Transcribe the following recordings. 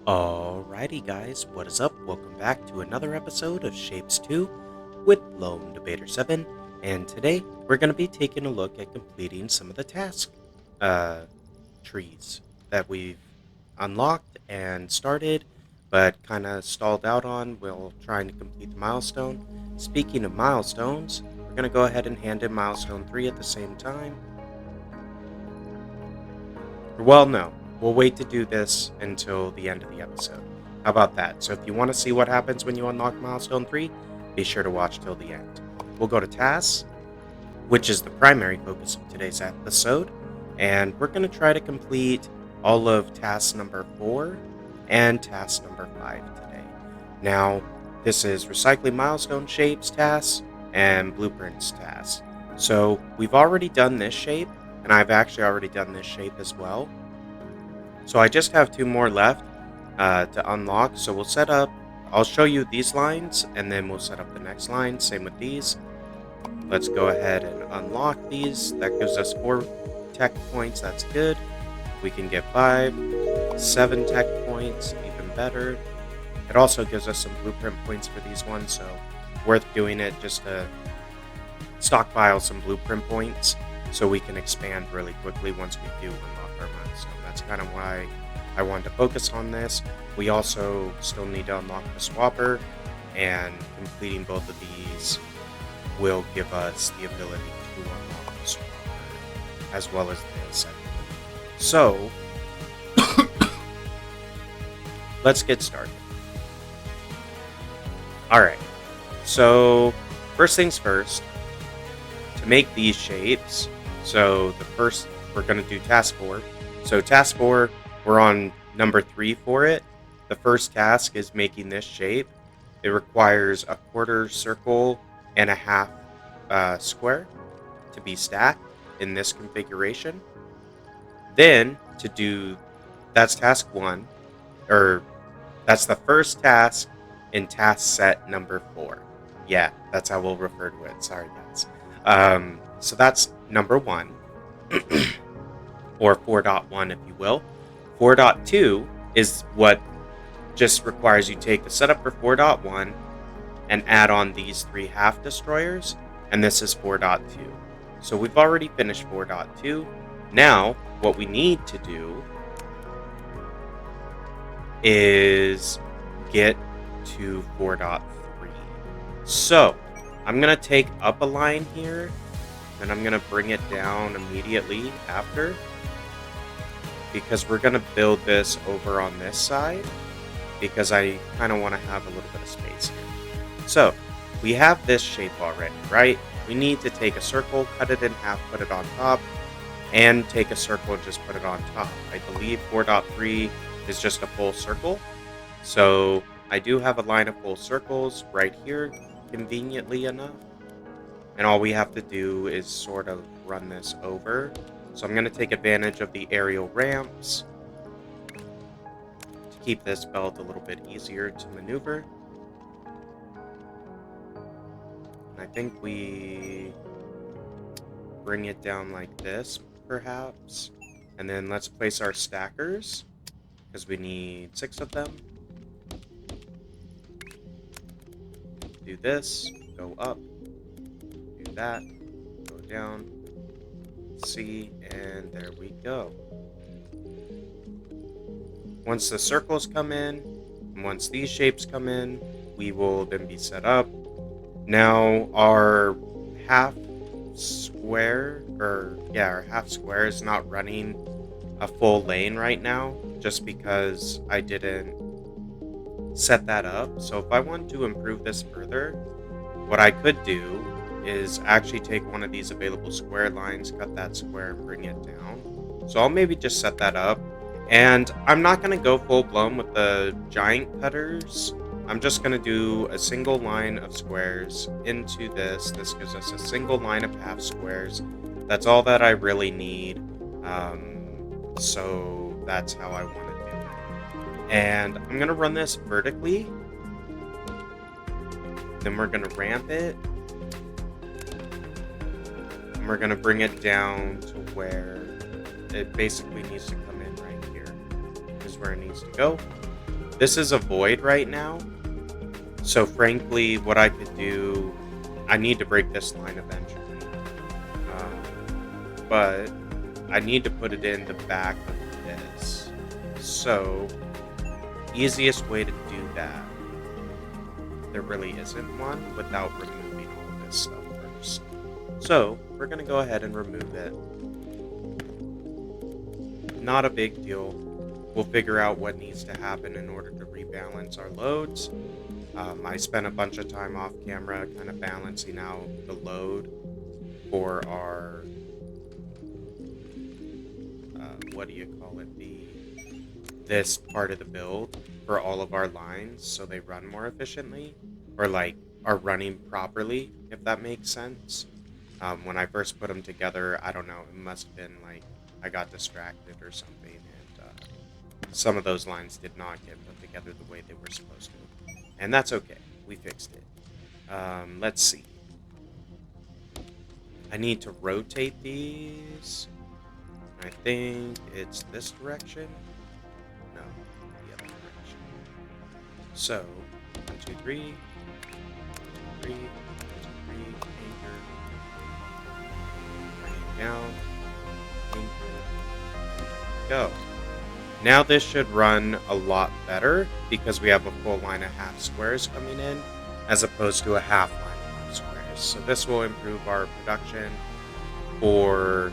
Alrighty guys, what is up? Welcome back to another episode of Shapes 2 with Lone Debater 7, and today we're going to be taking a look at completing some of the task uh, trees that we've unlocked and started, but kind of stalled out on while trying to complete the milestone. Speaking of milestones, we're going to go ahead and hand in milestone 3 at the same time. Well, no. We'll wait to do this until the end of the episode. How about that? So if you want to see what happens when you unlock Milestone 3, be sure to watch till the end. We'll go to tasks, which is the primary focus of today's episode, and we're going to try to complete all of task number 4 and task number 5 today. Now, this is recycling milestone shapes tasks and blueprints tasks. So we've already done this shape, and I've actually already done this shape as well. So I just have 2 more left to unlock. So we'll set up, I'll show you these lines, and then we'll set up the next line. Same with these. Let's go ahead and unlock these. That gives us 4 tech points. That's good. We can get 5, 7 tech points, even better. It also gives us some blueprint points for these ones, so worth doing it just to stockpile some blueprint points so we can expand really quickly once we do unlock our milestone. That's kind of why I wanted to focus on this. We also still need to unlock the swapper, and completing both of these will give us the ability to unlock the swapper as well as this. So let's get started. Alright, so first things first, to make these shapes, so the first, we're going to do task 4. So task 4, we're on number 3 for it. The first task is making this shape. It requires a quarter circle and a half square to be stacked in this configuration. Then to do, that's task 1, or that's the first task in task set number 4. Yeah, that's how we'll refer to it. Sorry, guys. So that's number 1, or 4.1 if you will. 4.2 is what just requires you take the setup for 4.1 and add on these 3 half destroyers, and this is 4.2. So we've already finished 4.2. Now, what we need to do is get to 4.3. So I'm going to take up a line here, and I'm going to bring it down immediately after, because we're going to build this over on this side, because I kind of want to have a little bit of space here. So we have this shape already, right? We need to take a circle, cut it in half, put it on top, and take a circle and just put it on top. I believe 4.3 is just a full circle. So I do have a line of full circles right here, conveniently enough. And all we have to do is sort of run this over. So I'm going to take advantage of the aerial ramps to keep this belt a little bit easier to maneuver. And I think we bring it down like this, perhaps. And then let's place our stackers, because we need 6 of them. Do this, go up, do that, go down, C, and there we go. Once the circles come in, and once these shapes come in, we will then be set up. Now our half square is not running a full lane right now, just because I didn't set that up. So if I want to improve this further, what I could do is actually take one of these available square lines, cut that square, and bring it down. So I'll maybe just set that up. And I'm not going to go full blown with the giant cutters. I'm just going to do a single line of squares into this. This gives us a single line of half squares. That's all that I really need. So that's how I want to do it. And I'm going to run this vertically. Then we're going to ramp it. And we're going to bring it down to where it basically needs to come in right here. This is where it needs to go. This is a void right now. So frankly, what I could do, I need to break this line eventually. But I need to put it in the back of this. So, easiest way to do that, there really isn't one without removing all of this stuff first. So, we're going to go ahead and remove it. Not a big deal. We'll figure out what needs to happen in order to rebalance our loads. I spent a bunch of time off camera kind of balancing out the load for our what do you call it, this part of the build for all of our lines so they run more efficiently, or like are running properly, if that makes sense. When I first put them together, I don't know, it must have been like I got distracted or something, and some of those lines did not get put together the way they were supposed to, and that's okay, we fixed it. Let's see, I need to rotate these. I think it's this direction. No, the other direction. So, 1, 2, 3, 1, 2, 3, 1, 2, 3, anchor. Bring it down, anchor. Go. Now this should run a lot better because we have a full line of half squares coming in as opposed to a half line of half squares. So this will improve our production for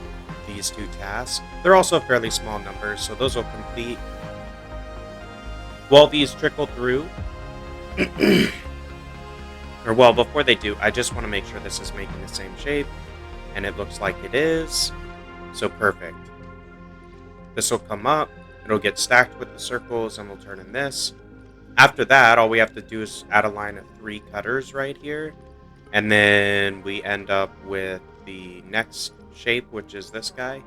these two tasks. They're also fairly small numbers, so those will complete while these trickle through. Or well, before they do, I just want to make sure this is making the same shape, and it looks like it is. So perfect. This will come up, it'll get stacked with the circles, and we'll turn in this. After that, all we have to do is add a line of 3 cutters right here, and then we end up with the next shape, which is this guy.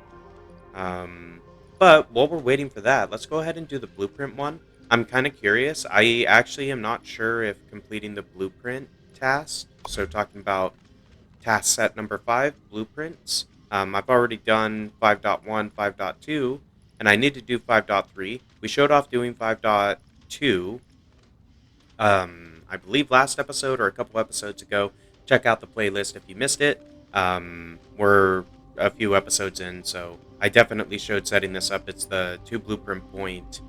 But while we're waiting for that, let's go ahead and do the blueprint one. I'm kind of curious. I actually am not sure if completing the blueprint task, so talking about task set number 5, blueprints. I've already done 5.1, 5.2, and I need to do 5.3. We showed off doing 5.2, I believe last episode or a couple episodes ago. Check out the playlist if you missed it. We're a few episodes in, so I definitely showed setting this up. It's the 2 blueprint point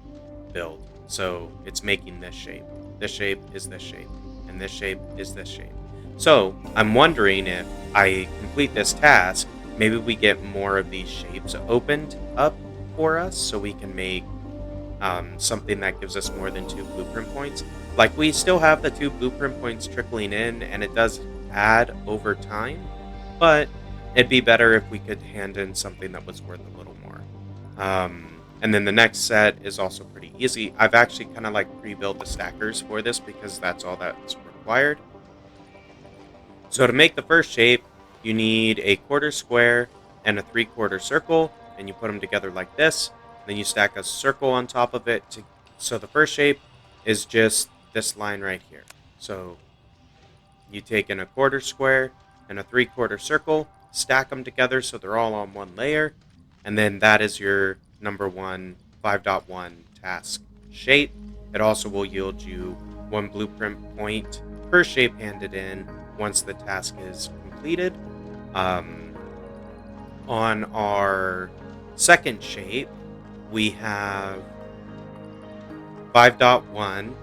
build, so it's making this shape. This shape is this shape, and this shape is this shape. So I'm wondering if I complete this task, maybe we get more of these shapes opened up for us so we can make something that gives us more than 2 blueprint points. Like, we still have the 2 blueprint points trickling in, and it does add over time, but it'd be better if we could hand in something that was worth a little more. And then the next set is also pretty easy. I've actually kind of like pre-built the stackers for this because that's all that's required. So to make the first shape, you need a quarter square and a 3/4 circle, and you put them together like this. Then you stack a circle on top of it. So the first shape is just this line right here. So you take in a quarter square and a 3/4 circle, stack them together so they're all on one layer, and then that is your number 1 5.1 task shape. It also will yield you 1 blueprint point per shape handed in once the task is completed. On our second shape, we have 5.1,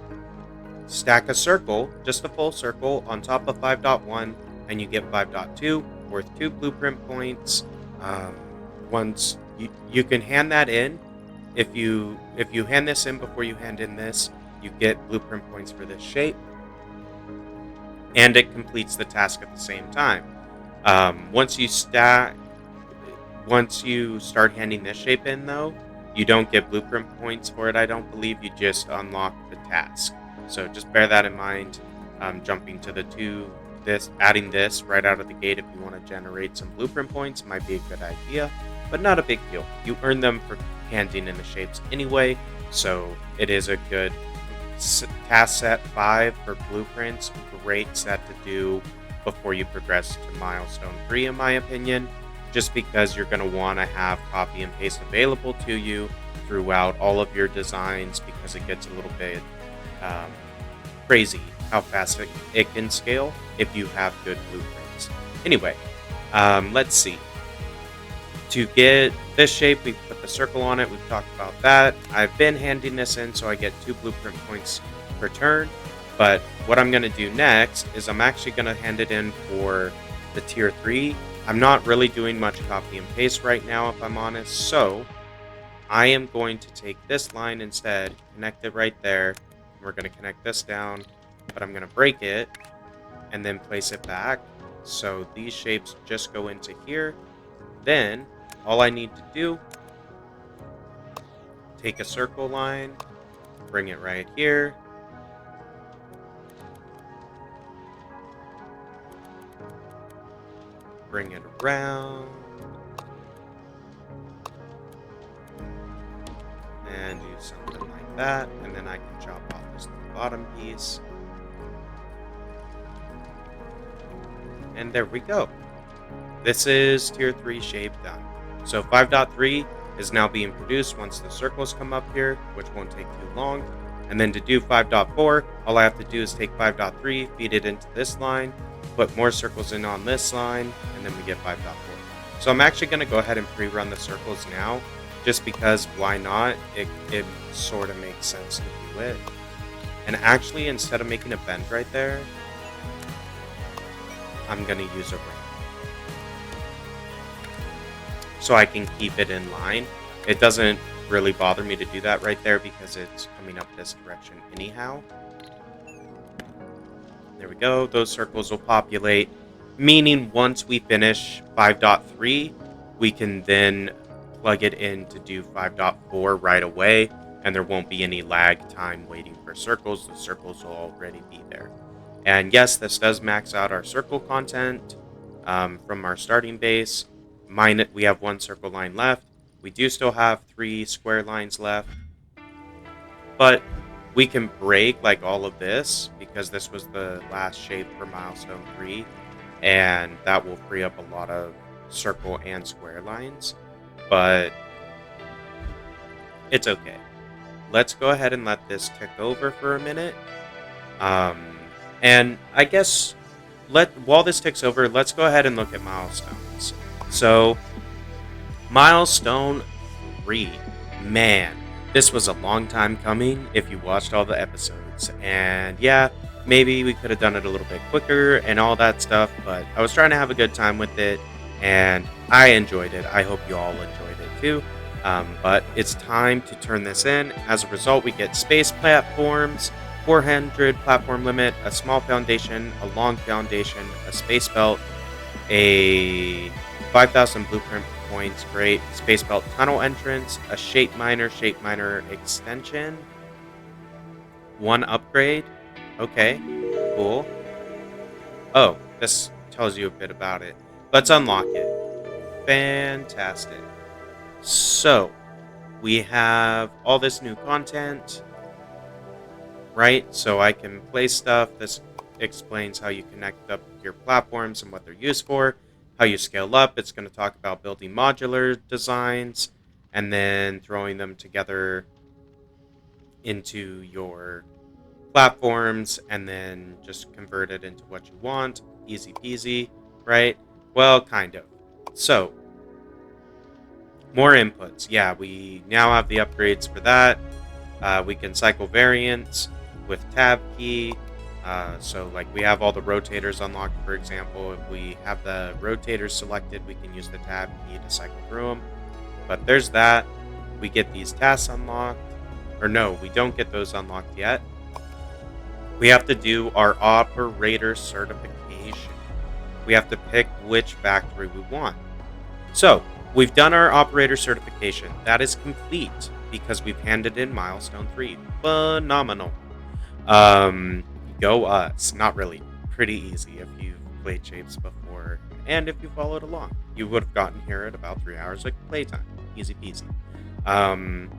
stack a circle, just a full circle, on top of 5.1, and you get 5.2, worth 2 blueprint points. Once you can hand that in, if you hand this in before you hand in this, you get blueprint points for this shape, and it completes the task at the same time. Once you start handing this shape in, though, you don't get blueprint points for it, I don't believe. You just unlock the task. So just bear that in mind. Jumping to adding this right out of the gate if you want to generate some blueprint points might be a good idea, but not a big deal. You earn them for handing in the shapes anyway, so it is a good task set 5 for blueprints. Great set to do before you progress to Milestone 3, in my opinion, just because you're going to want to have copy and paste available to you throughout all of your designs because it gets a little bit um, crazy how fast it can scale if you have good blueprints. Anyway, let's see. To get this shape, we put the circle on it. We've talked about that. I've been handing this in so I get 2 blueprint points per turn. But what I'm going to do next is I'm actually going to hand it in for the tier 3. I'm not really doing much copy and paste right now, if I'm honest. So I am going to take this line instead, connect it right there. We're going to connect this down, but I'm going to break it and then place it back. So these shapes just go into here. Then all I need to do, take a circle line, bring it right here. Bring it around. And do something like that. And then I can chop off this bottom piece. And there we go. This is tier 3 shape done. So 5.3 is now being produced once the circles come up here, which won't take too long. And then to do 5.4, all I have to do is take 5.3, feed it into this line, put more circles in on this line, and then we get 5.4. So I'm actually going to go ahead and pre-run the circles now, just because why not? It sort of makes sense to do it. And actually, instead of making a bend right there, I'm going to use a ring. So I can keep it in line. It doesn't really bother me to do that right there because it's coming up this direction anyhow. There we go. Those circles will populate, meaning once we finish 5.3, we can then plug it in to do 5.4 right away, and there won't be any lag time waiting for circles. The circles will already be there. And yes, this does max out our circle content from our starting base. We have 1 circle line left. We do still have 3 square lines left. But we can break like all of this because this was the last shape for Milestone 3. And that will free up a lot of circle and square lines. But it's okay. Let's go ahead and let this tick over for a minute. And I guess while this ticks over, let's go ahead and look at milestones. So, Milestone 3. Man, this was a long time coming if you watched all the episodes. And yeah, maybe we could have done it a little bit quicker and all that stuff, but I was trying to have a good time with it, and I enjoyed it. I hope you all enjoyed it too. But it's time to turn this in. As a result, we get space platforms, 400 platform limit, a small foundation, a long foundation, a space belt, a 5,000 blueprint points, great. Space belt tunnel entrance, a shape miner extension, 1 upgrade. Okay, cool. Oh, this tells you a bit about it. Let's unlock it. Fantastic. So, we have all this new content, right? So I can place stuff. This explains how you connect up your platforms and what they're used for. How you scale up, it's going to talk about building modular designs and then throwing them together into your platforms and then just convert it into what you want. Easy peasy, right? Well, kind of. So, more inputs. Yeah, we now have the upgrades for that. We can cycle variants with tab key. So like we have all the rotators unlocked, for example. If we have the rotators selected, we can use the tab key to cycle through them. But there's that. We get these tasks unlocked. Or no, we don't get those unlocked yet. We have to do our operator certification. We have to pick which factory we want. So we've done our operator certification. That is complete because we've handed in Milestone 3. Phenomenal. Go us. Not really. Pretty easy if you've played Shapes before. And if you followed along. You would have gotten here at about 3 hours like playtime. Easy peasy. And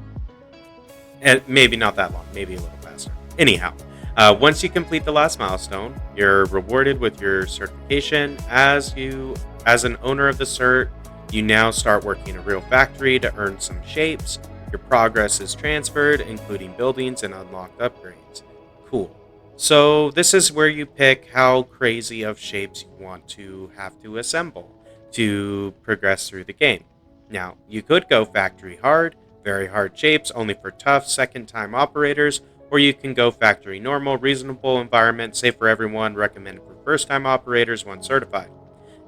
maybe not that long. Maybe a little faster. Anyhow. Once you complete the last milestone, you're rewarded with your certification. As an owner of the cert, you now start working in a real factory to earn some shapes. Your progress is transferred, including buildings and unlocked upgrades. Cool. So this is where you pick how crazy of shapes you want to have to assemble to progress through the game. Now, you could go factory hard, very hard shapes, only for tough second-time operators, or you can go factory normal, reasonable environment, safe for everyone, recommended for first-time operators once certified.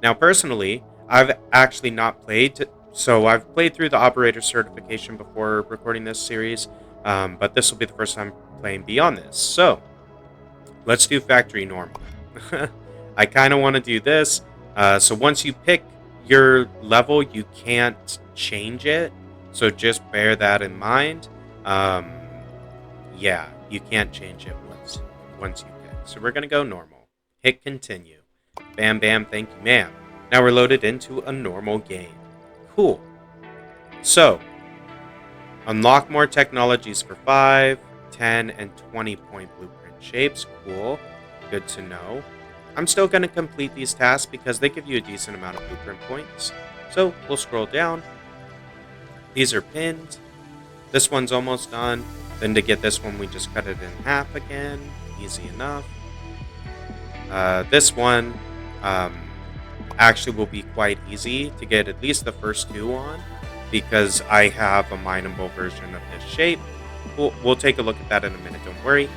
Now, personally, I've actually not played, so I've played through the operator certification before recording this series, but this will be the first time playing beyond this. So, let's do factory normal. I kind of want to do this. So once you pick your level, you can't change it. So just bear that in mind. Um, yeah, you can't change it once you pick. So we're gonna go normal. Hit continue. Bam, bam. Thank you, ma'am. Now we're loaded into a normal game. Cool. So unlock more technologies for 5, 10, and 20 point blueprint shapes. Cool. Good to know. I'm still going to complete these tasks because they give you a decent amount of blueprint points. So we'll scroll down. These are pinned. This one's almost done. Then to get this one, we just cut it in half again. Easy enough. This one actually will be quite easy to get at least the first 2 on, because I have a mineable version of this shape. We'll take a look at that in a minute, don't worry.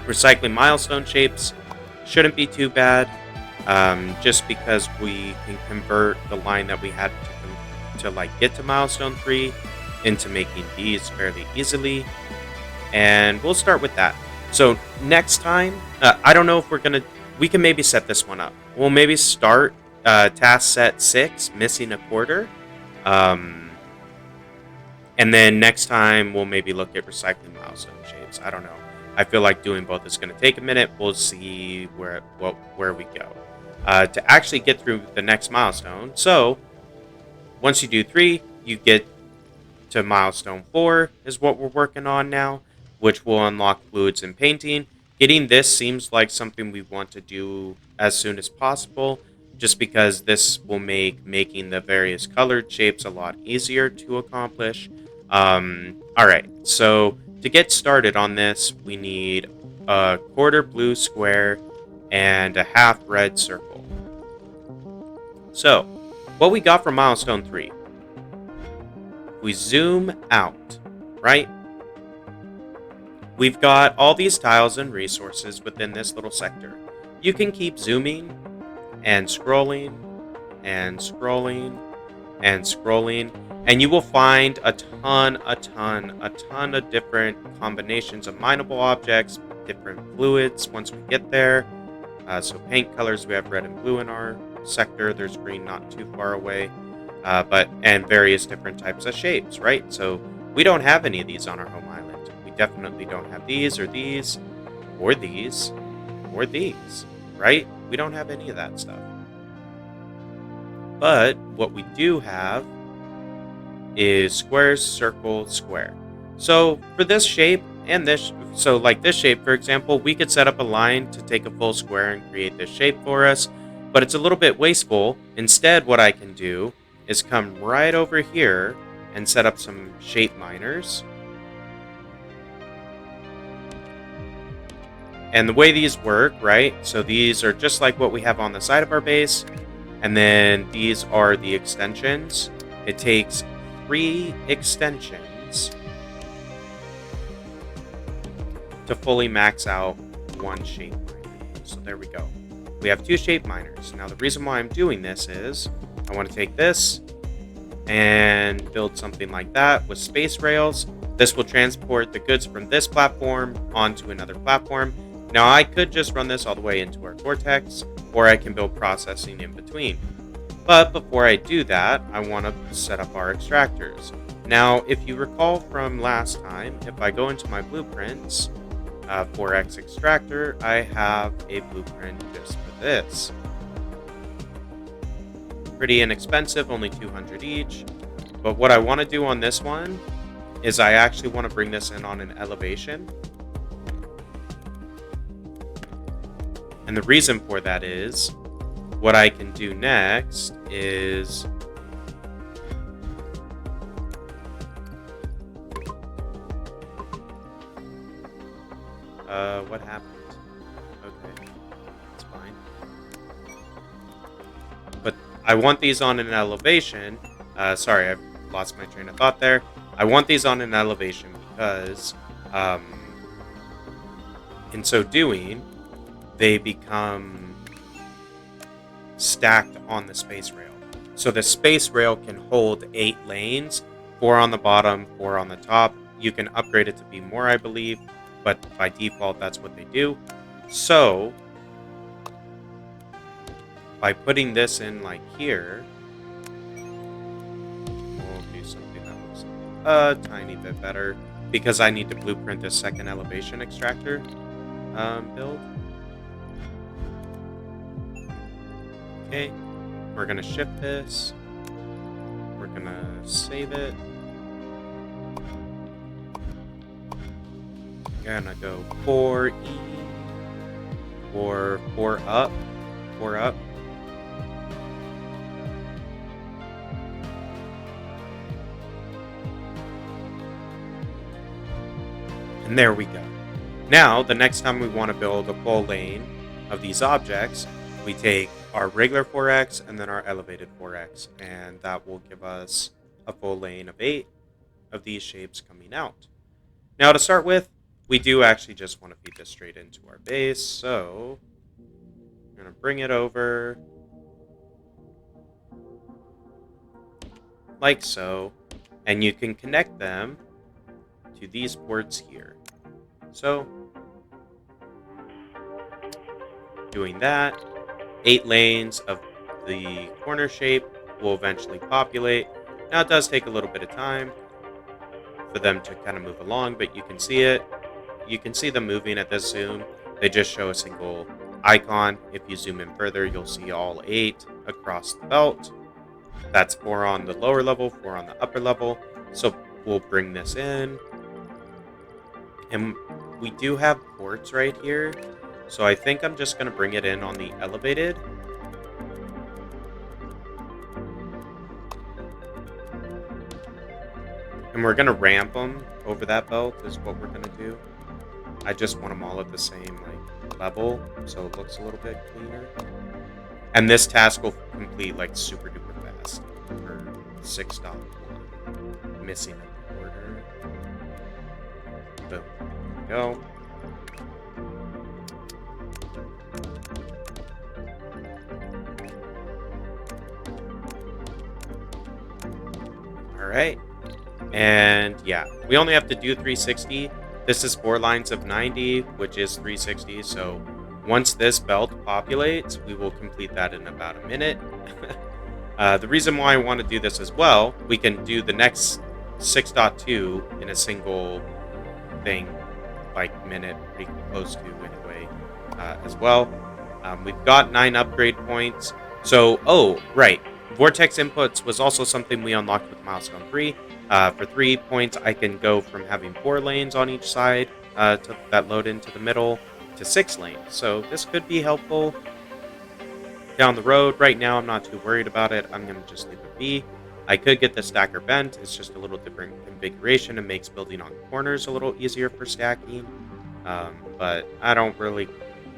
Recycling milestone shapes shouldn't be too bad, just because we can convert the line that we had to like get to milestone 3 into making these fairly easily, and we'll start with that. So next time, I don't know if we can maybe set this one up. We'll maybe start task set 6, missing a quarter. And then next time we'll maybe look at recycling milestone shapes. I don't know. I feel like doing both is going to take a minute. We'll see where we go to actually get through the next milestone. So once you do 3, you get to milestone 4 is what we're working on now, which will unlock fluids and painting. Getting this seems like something we want to do as soon as possible, just because this will make making the various colored shapes a lot easier to accomplish. All right, so to get started on this, we need a quarter blue square and a half red circle. So, what we got from milestone 3. We zoom out, right? We've got all these tiles and resources within this little sector. You can keep zooming and scrolling and scrolling and scrolling, and you will find a ton of different combinations of mineable objects, different fluids once we get there. So paint colors, we have red and blue in our sector. There's green not too far away, and various different types of shapes, right? So we don't have any of these on our home island. We definitely don't have these or these or these or these, right? We don't have any of that stuff. But what we do have is square, circle, square. So for this shape and this, so like this shape, for example, we could set up a line to take a full square and create this shape for us, but it's a little bit wasteful. Instead, what I can do is come right over here and set up some shape miners. And the way these work, right? So these are just like what we have on the side of our base. And then these are the extensions. It takes 3 extensions to fully max out 1 shape miner. So there we go. We have 2 shape miners. Now the reason why I'm doing this is I want to take this and build something like that with space rails. This will transport the goods from this platform onto another platform. Now I could just run this all the way into our Cortex, or I can build processing in between. But before I do that, I want to set up our extractors. Now, if you recall from last time, if I go into my blueprints, 4X extractor, I have a blueprint just for this. Pretty inexpensive, only 200 each. But what I want to do on this one is I actually want to bring this in on an elevation. And the reason for that is, what I can do next is What happened? Okay, that's fine. But I want these on an elevation. Sorry, I lost my train of thought there. I want these on an elevation because, um, in so doing, they become stacked on the space rail. So the space rail can hold 8 lanes, 4 on the bottom, 4 on the top. You can upgrade it to be more, I believe, but by default, that's what they do. So by putting this in like here, we'll do something that looks a tiny bit better because I need to blueprint this second elevation extractor build. Okay, we're gonna shift this. We're gonna save it. Gonna go 4E or 4 up, 4 up. And there we go. Now, the next time we want to build a full lane of these objects, we take our regular 4x and then our elevated 4x, and that will give us a full lane of 8 of these shapes coming out. Now, to start with, we do actually just want to feed this straight into our base, so I'm going to bring it over like so, and you can connect them to these ports here. So, doing that, 8 lanes of the corner shape will eventually populate. Now, it does take a little bit of time for them to kind of move along, but you can see it. You can see them moving at this zoom. They just show a single icon. If you zoom in further, you'll see all 8 across the belt. That's 4 on the lower level, 4 on the upper level. So we'll bring this in. And we do have ports right here. So I think I'm just going to bring it in on the elevated. And we're going to ramp them over that belt is what we're going to do. I just want them all at the same level, so it looks a little bit cleaner. And this task will complete super duper fast for 6.1. Missing an order. Boom. There we go. All right. And yeah, we only have to do 360. This is 4 lines of 90, which is 360. So once this belt populates, we will complete that in about a minute. The reason why I want to do this as well, we can do the next 6.2 in a single thing, minute, pretty close to anyway, as well. We've got 9 upgrade points. So, oh, right. Vortex inputs was also something we unlocked with Milestone 3. For 3 points, I can go from having 4 lanes on each side that load into the middle to 6 lanes. So this could be helpful down the road. Right now, I'm not too worried about it. I'm going to just leave it be. I could get the stacker bent. It's just a little different configuration and makes building on corners a little easier for stacking. But I don't really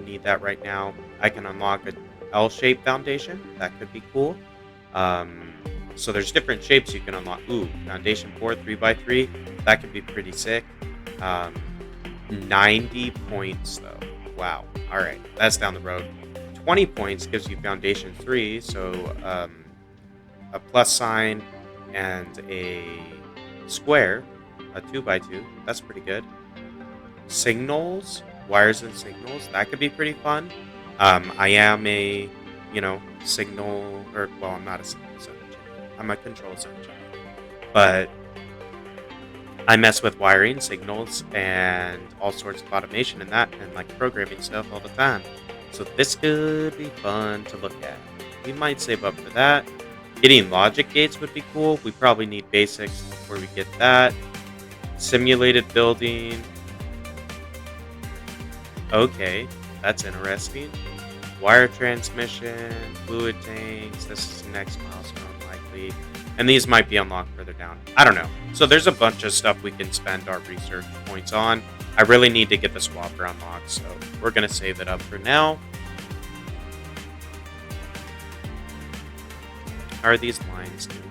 need that right now. I can unlock an L-shaped foundation. That could be cool. So there's different shapes you can unlock. Ooh, foundation 4, 3x3. That could be pretty sick. 90 points though. Wow. All right, that's down the road. 20 points gives you foundation 3. So a plus sign and a square, a 2x2. That's pretty good. Signals, wires and signals. That could be pretty fun. I am a, signal, or well, I'm not a signal sergeant. I'm a control sergeant, but I mess with wiring, signals, and all sorts of automation in that, and programming stuff all the time. So this could be fun to look at. We might save up for that. Getting logic gates would be cool. We probably need basics before we get that. Simulated building. Okay, that's interesting. Wire transmission, fluid tanks. This is the next milestone likely. And these might be unlocked further down. I don't know. So there's a bunch of stuff we can spend our research points on. I really need to get the swapper unlocked, so we're going to save it up for now. How are these lines doing?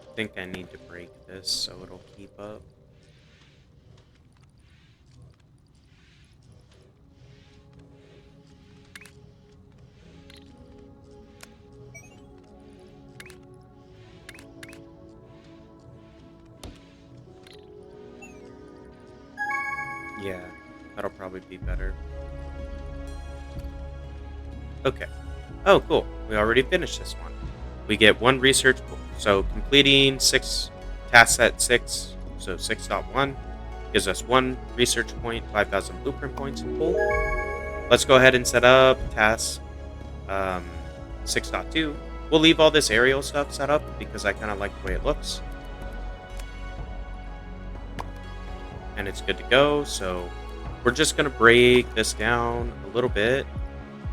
I think I need to break this so it'll keep up. Yeah, that'll probably be better. Okay. Oh, cool. We already finished this one. We get 1 research point. So completing 6 task set 6, so 6.1 gives us 1 research point, 5,000 blueprint points in full. Let's go ahead and set up task 6.2. We'll leave all this aerial stuff set up because I kind of like the way it looks. And it's good to go. So we're just going to break this down a little bit.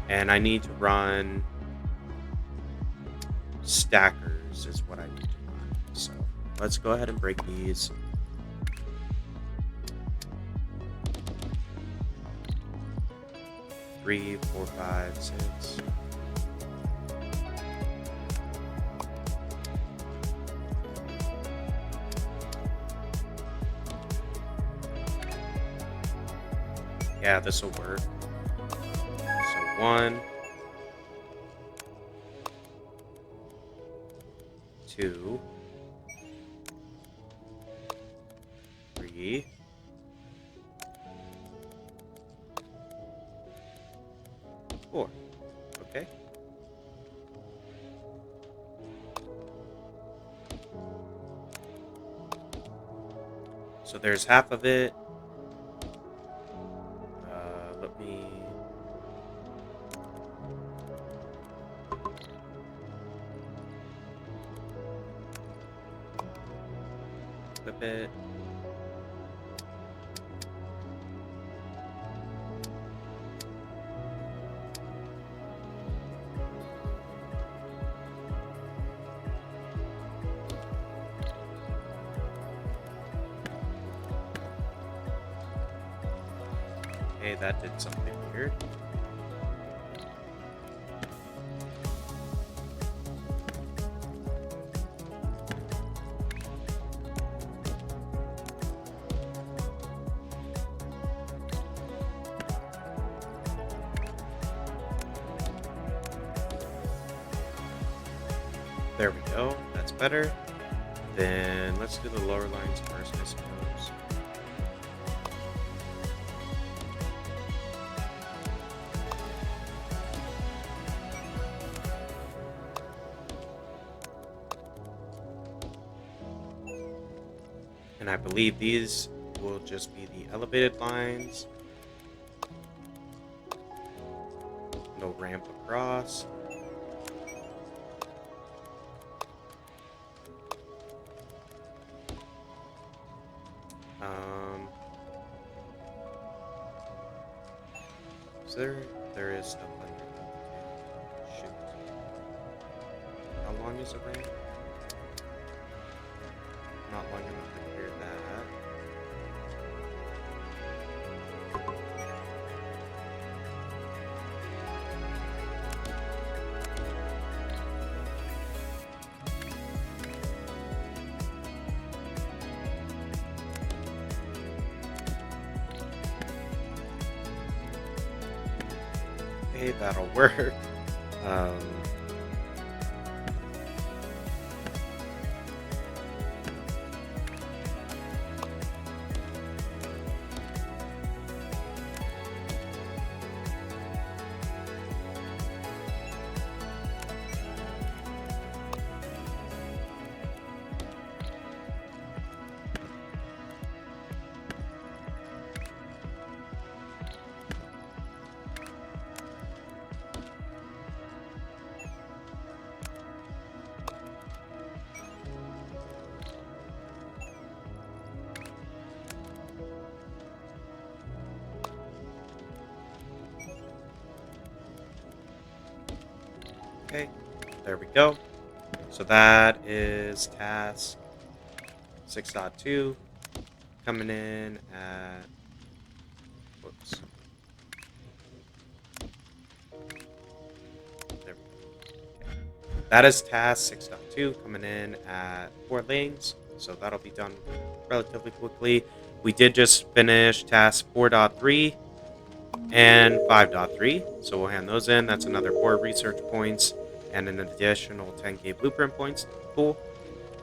And I need to run stackers is what I need to run. So let's go ahead and break these. Three, 4, 5, 6. Yeah, this will work. So 1, 2, 3, 4. Okay. So there's half of it. Let me... Flip it. Okay, that did something weird. There we go. That's better. Then let's do the lower lines first, I suppose. And I believe these will just be the elevated lines. No ramp across. So there is stuff under. Shoot. How long is the ramp? Not long enough to clear that. Okay, that'll work. Okay, there we go. So that is task 6.2 coming in at, whoops, there we go. Okay. That is task 6.2 coming in at 4 lanes, so that'll be done relatively quickly. We did just finish task 4.3 and 5.3, so we'll hand those in. That's another 4 research points and an additional 10k blueprint points. Cool.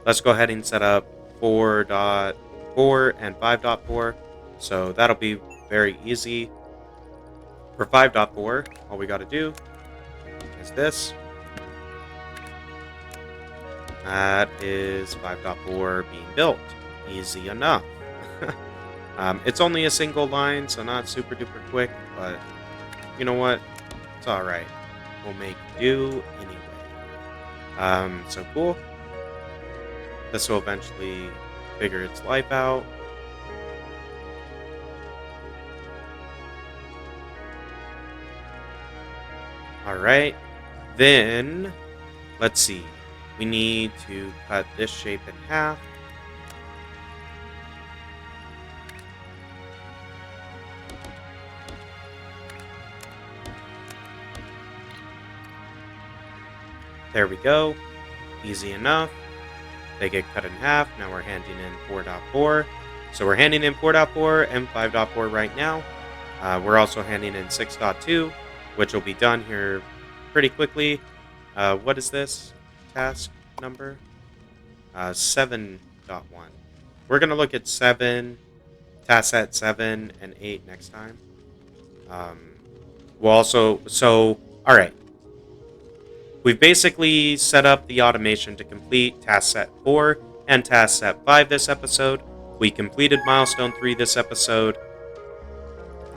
Let's go ahead and set up 4.4 and 5.4. So that'll be very easy. For 5.4, all we got to do is this. That is 5.4 being built. Easy enough. It's only a single line, so not super duper quick, but you know what? It's alright. We'll make do anyway. So cool. This will eventually figure its life out. Alright. Then, let's see. We need to cut this shape in half. There we go. Easy enough. They get cut in half. Now we're handing in 4.4. So we're handing in 4.4 and 5.4 right now. We're also handing in 6.2, which will be done here pretty quickly. What is this task number? 7.1. We're going to look at 7, task set 7 and 8 next time. We'll also, all right. We've basically set up the automation to complete task set 4 and task set 5 this episode. We completed milestone 3 this episode.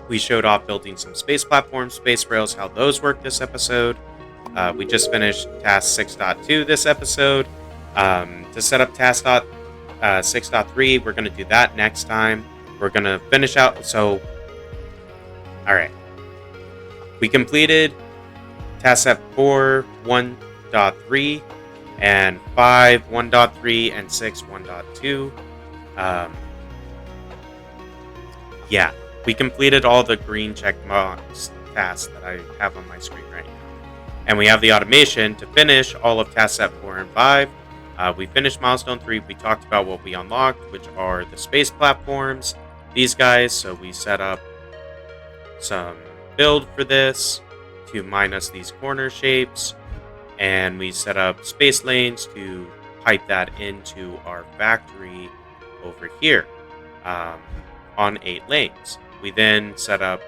We showed off building some space platforms, space rails, how those work this episode. We just finished task 6.2 this episode. To set up task 6.3, we're going to do that next time. We're going to finish out. So, all right. We completed task set 4, 1.3, and 5, 1.3, and 6, 1.2. Yeah, we completed all the green check marks tasks that I have on my screen right now. And we have the automation to finish all of task set 4 and 5. We finished milestone 3. We talked about what we unlocked, which are the space platforms, these guys. So we set up some build for this to minus these corner shapes, and we set up space lanes to pipe that into our factory over here on 8 lanes. We then set up,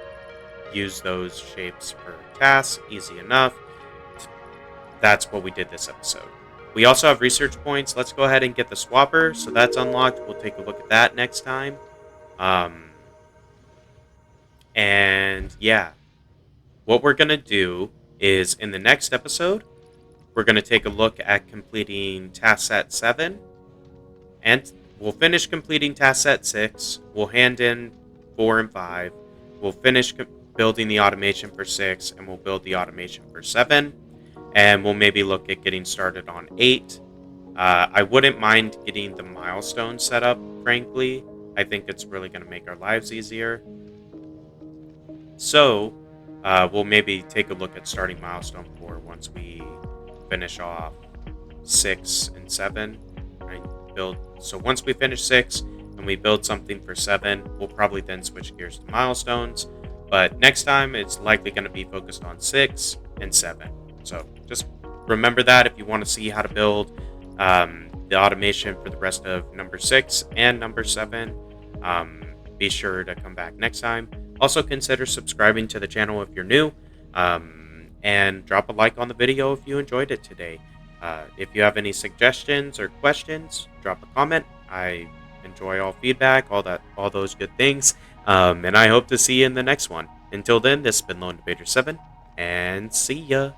use those shapes for tasks, easy enough. That's what we did this episode. We also have research points. Let's go ahead and get the swapper, so that's unlocked. We'll take a look at that next time. And yeah, what we're going to do is in the next episode, we're going to take a look at completing task set 7. And we'll finish completing task set 6. We'll hand in 4 and 5. We'll finish building the automation for 6. And we'll build the automation for 7. And we'll maybe look at getting started on 8. I wouldn't mind getting the milestone set up, frankly. I think it's really going to make our lives easier. So, we'll maybe take a look at starting milestone 4 once we finish off 6 and 7. Right? So once we finish 6 and we build something for 7, we'll probably then switch gears to milestones. But next time, it's likely going to be focused on 6 and 7. So just remember that if you want to see how to build the automation for the rest of number 6 and number 7, be sure to come back next time. Also, consider subscribing to the channel if you're new, and drop a like on the video if you enjoyed it today. If you have any suggestions or questions, drop a comment. I enjoy all feedback, all those good things, and I hope to see you in the next one. Until then, this has been Lone Debater 7, and see ya.